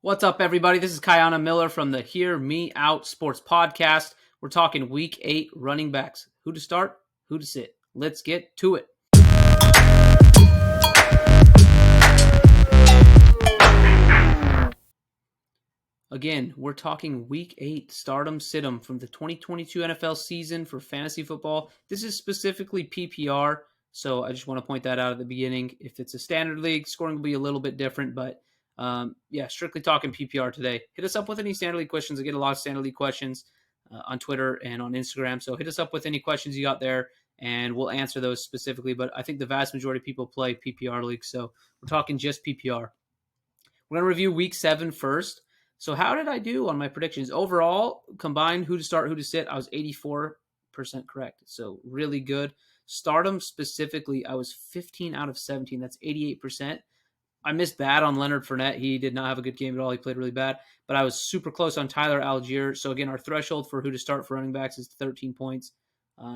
What's up, everybody? This is Kayana Miller from the Hear Me Out Sports Podcast. We're talking Week 8 running backs. Who to start, who to sit. Let's get to it. Again, we're talking Week 8 stardom situm from the 2022 NFL season for fantasy football. This is specifically PPR, so I just want to point that out at the beginning. If it's a standard league, scoring will be a little bit different, but strictly talking PPR today. Hit us up with any standard league questions. I get a lot of standard league questions on Twitter and on Instagram, so hit us up with any questions you got there, and we'll answer those specifically. But I think the vast majority of people play PPR leagues, so we're talking just PPR. We're going to review Week 7 first. So how did I do on my predictions? Overall, combined who to start, who to sit, I was 84% correct. So really good. Stardom specifically, I was 15 out of 17. That's 88%. I missed bad on Leonard Fournette. He did not have a good game at all. He played really bad. But I was super close on Tyler Algier. So again, our threshold for who to start for running backs is 13 points.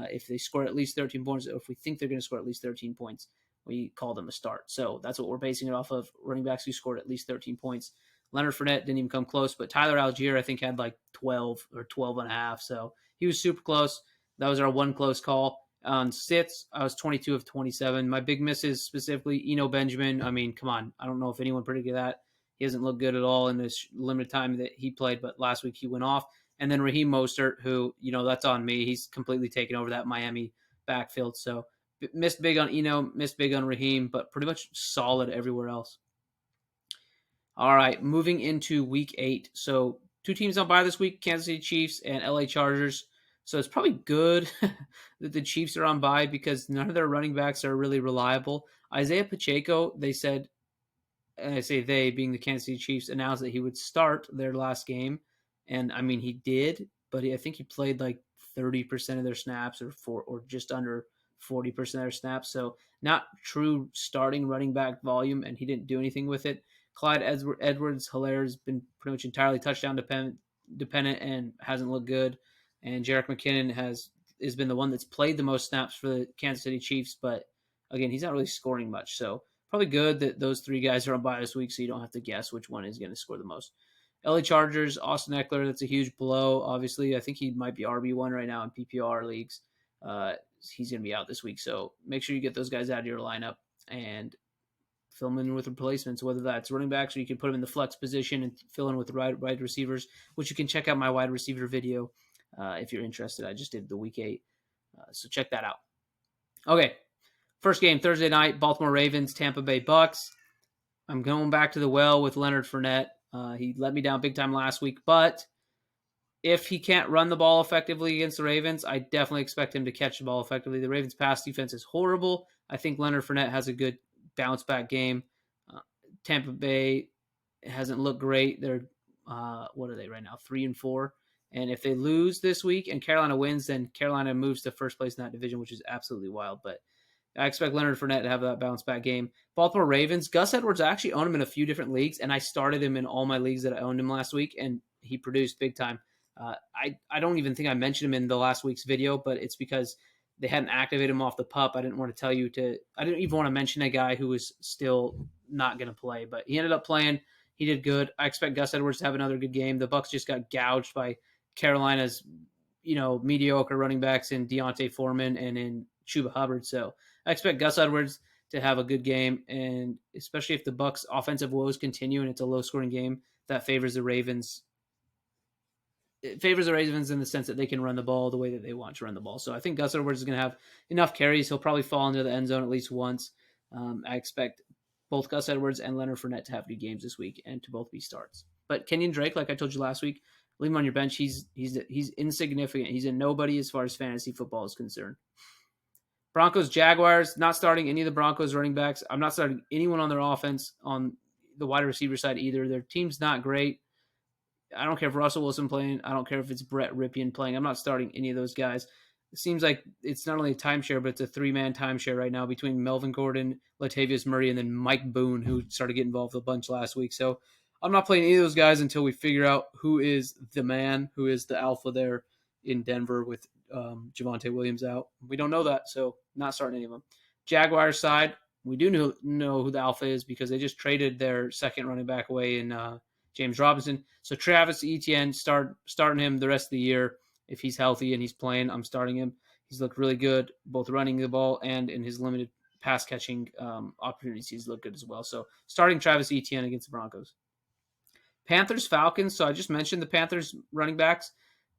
If they score at least 13 points, or if we think they're going to score at least 13 points, we call them a start. So that's what we're basing it off of, running backs who scored at least 13 points. Leonard Fournette didn't even come close, but Tyler Algier, I think, had like 12 or 12 and a half. So he was super close. That was our one close call. On sits, I was 22 of 27. My big misses specifically, Eno Benjamin. I mean, come on. I don't know if anyone predicted that. He hasn't looked good at all in this limited time that he played, but last week he went off. And then Raheem Mostert, who, that's on me. He's completely taken over that Miami backfield. So missed big on Eno, missed big on Raheem, but pretty much solid everywhere else. All right, moving into Week 8. So two teams on bye this week, Kansas City Chiefs and LA Chargers. So it's probably good that the Chiefs are on bye because none of their running backs are really reliable. Isaiah Pacheco, they said, and I say they, being the Kansas City Chiefs, announced that he would start their last game. And, I mean, he did, but I think he played like 30% of their snaps or just under 40% of their snaps. So not true starting running back volume, and he didn't do anything with it. Clyde Edwards-Helaire has been pretty much entirely touchdown dependent and hasn't looked good. And Jerick McKinnon has been the one that's played the most snaps for the Kansas City Chiefs, but again, he's not really scoring much. So probably good that those three guys are on bye this week, so you don't have to guess which one is going to score the most. LA Chargers, Austin Eckler, that's a huge blow. Obviously, I think he might be RB1 right now in PPR leagues. He's going to be out this week, so make sure you get those guys out of your lineup and fill them in with replacements, whether that's running backs or you can put them in the flex position and fill in with the wide receivers, which you can check out my wide receiver video if you're interested. I just did the Week 8, so check that out. Okay, first game, Thursday night, Baltimore Ravens, Tampa Bay Bucks. I'm going back to the well with Leonard Fournette. He let me down big time last week, but if he can't run the ball effectively against the Ravens, I definitely expect him to catch the ball effectively. The Ravens' pass defense is horrible. I think Leonard Fournette has a good bounce back game. Tampa Bay hasn't looked great. They're what are they right now? 3-4. And if they lose this week and Carolina wins, then Carolina moves to first place in that division, which is absolutely wild. But I expect Leonard Fournette to have that bounce back game. Baltimore Ravens, Gus Edwards, I actually own him in a few different leagues, and I started him in all my leagues that I owned him last week, and he produced big time. I don't even think I mentioned him in the last week's video, but it's because they hadn't activated him off the pup. I didn't want to tell you to. I didn't even want to mention a guy who was still not going to play, but he ended up playing. He did good. I expect Gus Edwards to have another good game. The Bucs just got gouged by Carolina's, mediocre running backs in Deontay Foreman and in Chuba Hubbard. So I expect Gus Edwards to have a good game, and especially if the Bucs' offensive woes continue and it's a low-scoring game, that favors the Ravens. It favors the Ravens in the sense that they can run the ball the way that they want to run the ball. So I think Gus Edwards is going to have enough carries. He'll probably fall into the end zone at least once. I expect both Gus Edwards and Leonard Fournette to have good games this week and to both be starts. But Kenyon Drake, like I told you last week, leave him on your bench. He's insignificant. He's a nobody as far as fantasy football is concerned. Broncos, Jaguars, not starting any of the Broncos running backs. I'm not starting anyone on their offense on the wide receiver side either. Their team's not great. I don't care if Russell Wilson playing. I don't care if it's Brett Ripien playing. I'm not starting any of those guys. It seems like it's not only a timeshare, but it's a three-man timeshare right now between Melvin Gordon, Latavius Murray, and then Mike Boone, who started getting involved a bunch last week. So I'm not playing any of those guys until we figure out who is the man, who is the alpha there in Denver with Javonte Williams out. We don't know that, so not starting any of them. Jaguars side, we do know who the alpha is because they just traded their second running back away in James Robinson. So Travis Etienne, starting him the rest of the year. If he's healthy and he's playing, I'm starting him. He's looked really good, both running the ball and in his limited pass catching opportunities. He's looked good as well. So starting Travis Etienne against the Broncos. Panthers, Falcons. So I just mentioned the Panthers running backs,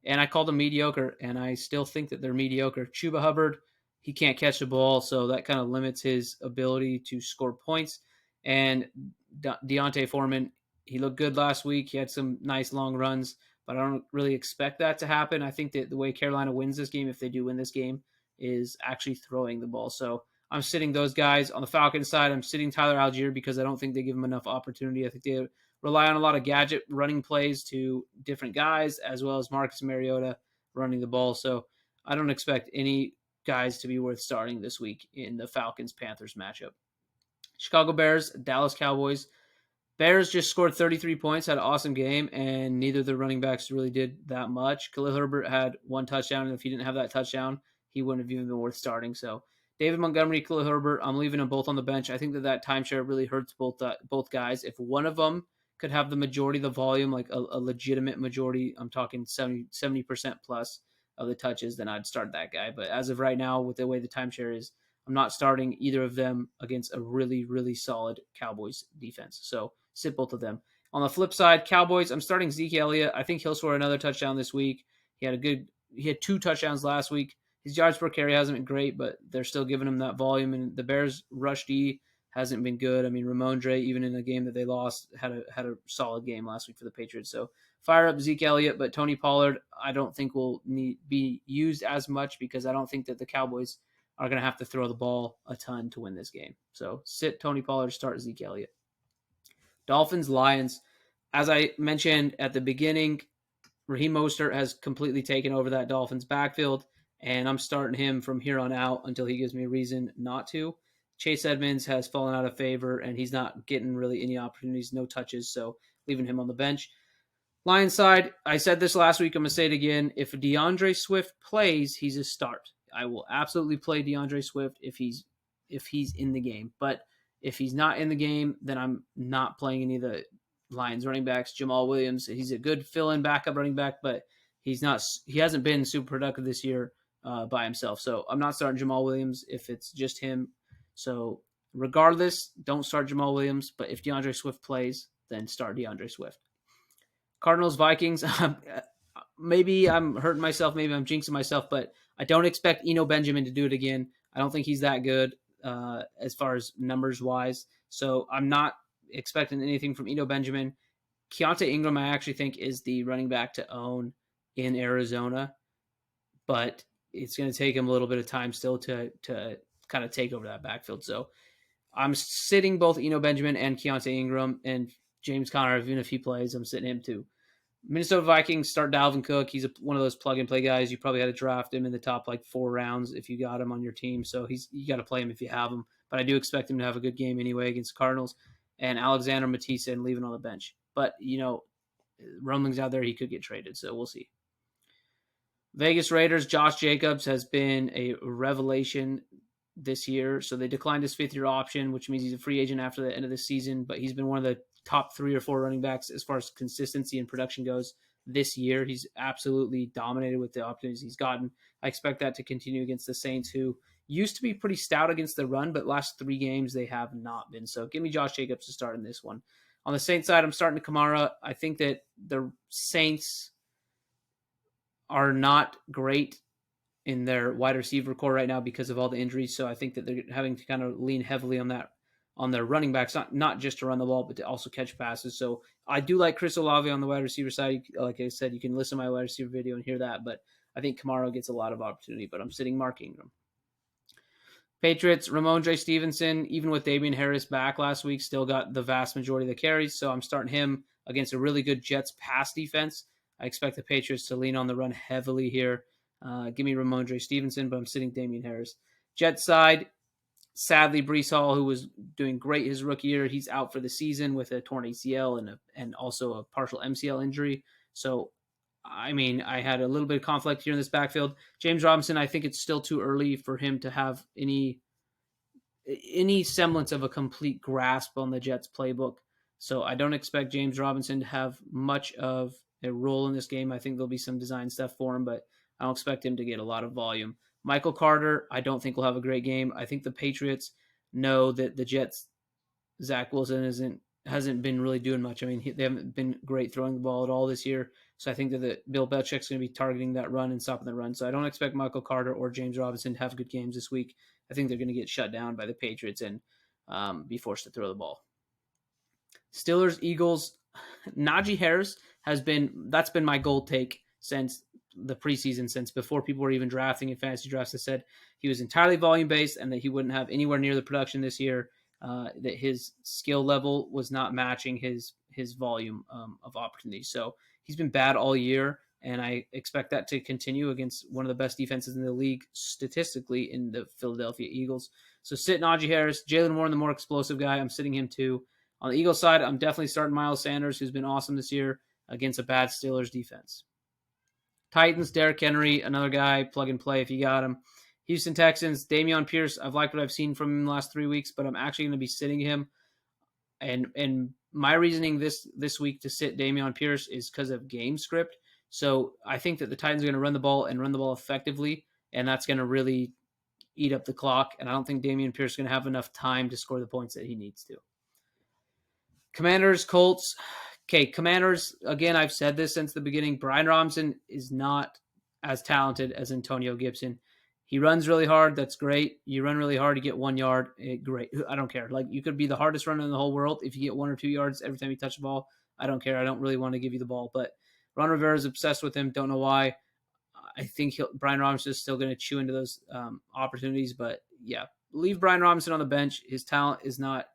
and I called them mediocre, and I still think that they're mediocre. Chuba Hubbard, he can't catch the ball, so that kind of limits his ability to score points. And Deontay Foreman, he looked good last week. He had some nice long runs, but I don't really expect that to happen. I think that the way Carolina wins this game, if they do win this game, is actually throwing the ball. So I'm sitting those guys. On the Falcons side, I'm sitting Tyler Algier because I don't think they give him enough opportunity. I think they rely on a lot of gadget running plays to different guys, as well as Marcus Mariota running the ball. So I don't expect any guys to be worth starting this week in the Falcons-Panthers matchup. Chicago Bears, Dallas Cowboys. Bears just scored 33 points, had an awesome game, and neither of the running backs really did that much. Khalil Herbert had one touchdown, and if he didn't have that touchdown, he wouldn't have even been worth starting. So David Montgomery, Khalil Herbert, I'm leaving them both on the bench. I think that timeshare really hurts both guys. If one of them could have the majority of the volume, like a legitimate majority, I'm talking 70% plus of the touches, then I'd start that guy. But as of right now, with the way the timeshare is, I'm not starting either of them against a really, really solid Cowboys defense. So sit both of them. On the flip side, Cowboys, I'm starting Zeke Elliott. I think he'll score another touchdown this week. He had 2 touchdowns last week. His yards per carry hasn't been great, but they're still giving him that volume. And the Bears' rush D hasn't been good. I mean, Ramondre, even in a game that they lost, had a solid game last week for the Patriots. So fire up Zeke Elliott, but Tony Pollard, I don't think will be used as much because I don't think that the Cowboys are going to have to throw the ball a ton to win this game. So sit Tony Pollard, start Zeke Elliott. Dolphins, Lions. As I mentioned at the beginning, Raheem Mostert has completely taken over that Dolphins backfield, and I'm starting him from here on out until he gives me a reason not to. Chase Edmonds has fallen out of favor, and he's not getting really any opportunities, no touches, so leaving him on the bench. Lions side, I said this last week, I'm going to say it again. If DeAndre Swift plays, he's a start. I will absolutely play DeAndre Swift if he's in the game. But if he's not in the game, then I'm not playing any of the Lions running backs. Jamal Williams, he's a good fill-in backup running back, but he hasn't been super productive this year by himself. So I'm not starting Jamal Williams if it's just him. So regardless, don't start Jamal Williams. But if DeAndre Swift plays, then start DeAndre Swift. Cardinals, Vikings. Maybe I'm hurting myself. Maybe I'm jinxing myself, but I don't expect Eno Benjamin to do it again. I don't think he's that good as far as numbers wise. So I'm not expecting anything from Eno Benjamin. Keontae Ingram, I actually think, is the running back to own in Arizona, but it's going to take him a little bit of time still to kind of take over that backfield. So I'm sitting both Eno Benjamin and Keontae Ingram, and James Conner, even if he plays, I'm sitting him too. Minnesota Vikings, start Dalvin Cook. He's one of those plug-and-play guys. You probably had to draft him in the top 4 rounds if you got him on your team. So you got to play him if you have him. But I do expect him to have a good game anyway against the Cardinals. And Alexander Matisse and leaving on the bench. But, rumblings out there, he could get traded. So we'll see. Vegas Raiders, Josh Jacobs has been a revelation this year. So they declined his 5th-year option, which means he's a free agent after the end of the season. But he's been one of the top 3 or 4 running backs as far as consistency and production goes this year. He's absolutely dominated with the opportunities he's gotten. I expect that to continue against the Saints, who used to be pretty stout against the run, but last 3 games they have not been. So give me Josh Jacobs to start in this one. On the Saints side, I'm starting Kamara. I think that the Saints are not great in their wide receiver core right now because of all the injuries. So I think that they're having to kind of lean heavily on their running backs, not just to run the ball, but to also catch passes. So I do like Chris Olave on the wide receiver side. Like I said, you can listen to my wide receiver video and hear that, but I think Kamara gets a lot of opportunity, but I'm sitting Mark Ingram. Patriots, Ramondre Stevenson, even with Damian Harris back last week, still got the vast majority of the carries, so I'm starting him against a really good Jets pass defense. I expect the Patriots to lean on the run heavily here. Give me Ramondre Stevenson, but I'm sitting Damian Harris. Jets side, sadly, Breece Hall, who was doing great his rookie year, he's out for the season with a torn ACL and also a partial MCL injury. So, I mean, I had a little bit of conflict here in this backfield. James Robinson, I think it's still too early for him to have any semblance of a complete grasp on the Jets playbook. So I don't expect James Robinson to have much of a role in this game. I think there'll be some design stuff for him, but I don't expect him to get a lot of volume. Michael Carter, I don't think will have a great game. I think the Patriots know that the Jets, Zach Wilson hasn't been really doing much. I mean, they haven't been great throwing the ball at all this year. So I think that Bill Belichick's going to be targeting that run and stopping the run. So I don't expect Michael Carter or James Robinson to have good games this week. I think they're going to get shut down by the Patriots and be forced to throw the ball. Steelers, Eagles, Najee Harris that's been my gold take since the preseason, since before people were even drafting in fantasy drafts. I said he was entirely volume based and that he wouldn't have anywhere near the production this year. That his skill level was not matching his volume of opportunities. So he's been bad all year, and I expect that to continue against one of the best defenses in the league statistically in the Philadelphia Eagles. So sit Najee Harris, Jalen Warren, the more explosive guy. I'm sitting him too. On the Eagles side, I'm definitely starting Miles Sanders, who's been awesome this year against a bad Steelers defense. Titans, Derrick Henry, another guy, plug and play if you got him. Houston Texans, Dameon Pierce, I've liked what I've seen from him in the last 3 weeks, but I'm actually going to be sitting him. And my reasoning this week to sit Dameon Pierce is because of game script. So I think that the Titans are going to run the ball and run the ball effectively, and that's going to really eat up the clock. And I don't think Dameon Pierce is going to have enough time to score the points that he needs to. Commanders, Colts. Okay, Commanders, again, I've said this since the beginning. Brian Robinson is not as talented as Antonio Gibson. He runs really hard. That's great. You run really hard, you get 1 yard. Great. I don't care. Like, you could be the hardest runner in the whole world. If you get 1 or 2 yards every time you touch the ball, I don't care. I don't really want to give you the ball. But Ron Rivera is obsessed with him. Don't know why. I think Brian Robinson is still going to chew into those opportunities. But, yeah, leave Brian Robinson on the bench. His talent is not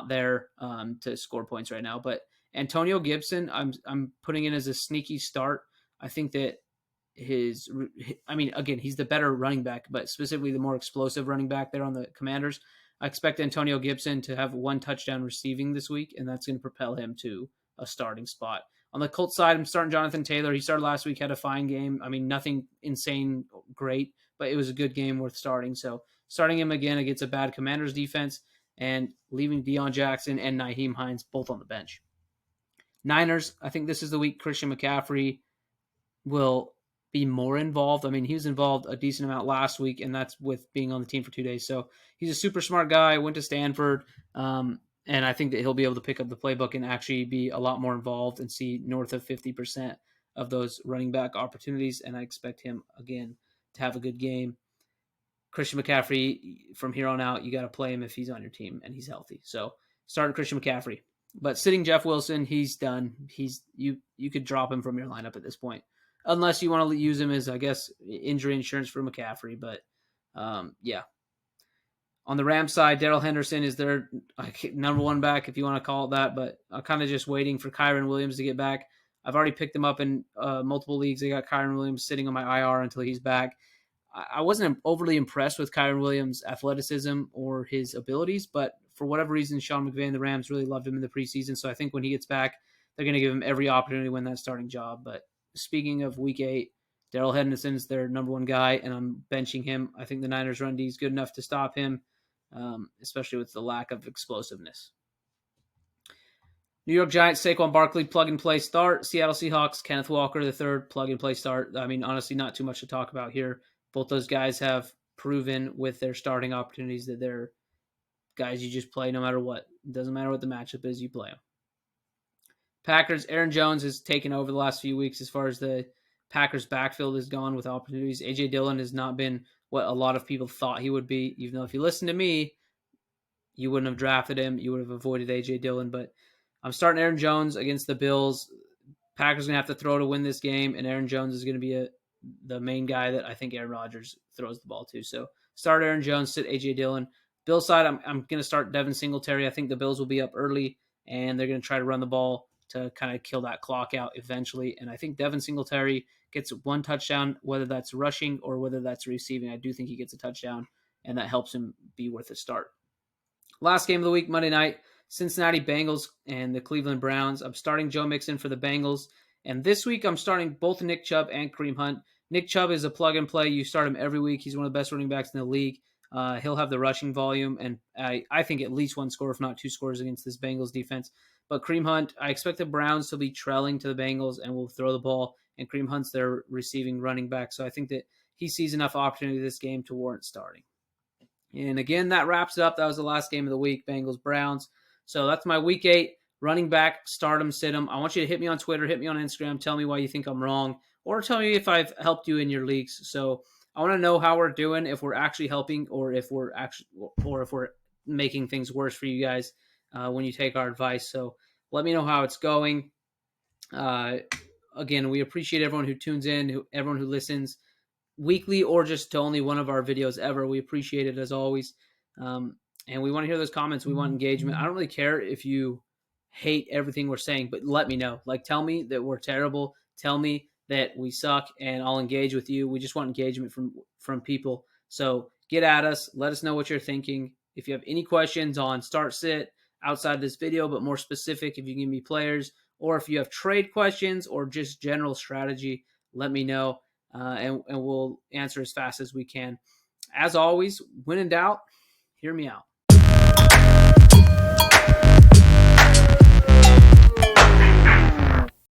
there to score points right now. But Antonio Gibson, I'm putting in as a sneaky start. I think that again, he's the better running back, but specifically the more explosive running back there on the Commanders. I expect Antonio Gibson to have 1 touchdown receiving this week, and that's going to propel him to a starting spot. On the Colts side, I'm starting Jonathan Taylor. He started last week, had a fine game. I mean, nothing insane great, but it was a good game worth starting. So starting him again against a bad Commanders defense and leaving Deion Jackson and Nyheim Hines both on the bench. Niners, I think this is the week Christian McCaffrey will be more involved. I mean, he was involved a decent amount last week, and that's with being on the team for 2 days. So he's a super smart guy, went to Stanford, and I think that he'll be able to pick up the playbook and actually be a lot more involved and see north of 50% of those running back opportunities, and I expect him, again, to have a good game. Christian McCaffrey, from here on out, you got to play him if he's on your team and he's healthy. So start Christian McCaffrey. But sitting Jeff Wilson, he's done. You could drop him from your lineup at this point, unless you want to use him as, I guess, injury insurance for McCaffrey. But, yeah. On the Rams side, Darrell Henderson is their number 1 back, if you want to call it that. But I'm kind of just waiting for Kyren Williams to get back. I've already picked him up in multiple leagues. I got Kyren Williams sitting on my IR until he's back. I wasn't overly impressed with Kyren Williams' athleticism or his abilities, but for whatever reason, Sean McVay and the Rams really loved him in the preseason. So I think when he gets back, they're going to give him every opportunity to win that starting job. But speaking of Week 8, Darrell Henderson's their number 1 guy, and I'm benching him. I think the Niners' run D is good enough to stop him, especially with the lack of explosiveness. New York Giants, Saquon Barkley, plug-and-play start. Seattle Seahawks, Kenneth Walker III, plug-and-play start. I mean, honestly, not too much to talk about here. Both those guys have proven with their starting opportunities that they're guys you just play no matter what. It doesn't matter what the matchup is, you play them. Packers, Aaron Jones has taken over the last few weeks as far as the Packers backfield has gone with opportunities. A.J. Dillon has not been what a lot of people thought he would be, even though if you listen to me, you wouldn't have drafted him. You would have avoided A.J. Dillon. But I'm starting Aaron Jones against the Bills. Packers are going to have to throw to win this game, and Aaron Jones is going to be the main guy that I think Aaron Rodgers throws the ball to. So start Aaron Jones, sit A.J. Dillon. Bill side, I'm going to start Devin Singletary. I think the Bills will be up early, and they're going to try to run the ball to kind of kill that clock out eventually. And I think Devin Singletary gets 1 touchdown, whether that's rushing or whether that's receiving. I do think he gets a touchdown, and that helps him be worth a start. Last game of the week, Monday night, Cincinnati Bengals and the Cleveland Browns. I'm starting Joe Mixon for the Bengals. And this week, I'm starting both Nick Chubb and Kareem Hunt. Nick Chubb is a plug-and-play. You start him every week. He's one of the best running backs in the league. He'll have the rushing volume, and I think at least 1 score, if not 2 scores against this Bengals defense. But Kareem Hunt, I expect the Browns to be trailing to the Bengals and will throw the ball. And Kareem Hunt's their receiving running back. So I think that he sees enough opportunity this game to warrant starting. And again, that wraps it up. That was the last game of the week, Bengals Browns. So that's my week 8 running back stardom situm. I want you to hit me on Twitter, hit me on Instagram, tell me why you think I'm wrong, or tell me if I've helped you in your leagues. So I want to know how we're doing, if we're actually helping, or if we're making things worse for you guys when you take our advice. So let me know how it's going. Again, we appreciate everyone who tunes in, everyone who listens weekly or just to only one of our videos ever. We appreciate it as always. And we want to hear those comments. We want engagement. I don't really care if you hate everything we're saying, but let me know. Like, tell me that we're terrible. Tell me that we suck, and I'll engage with you. We just want engagement from people. So get at us. Let us know what you're thinking. If you have any questions on start sit outside this video, but more specific, if you give me players, or if you have trade questions or just general strategy, let me know. And we'll answer as fast as we can. As always, when in doubt, hear me out.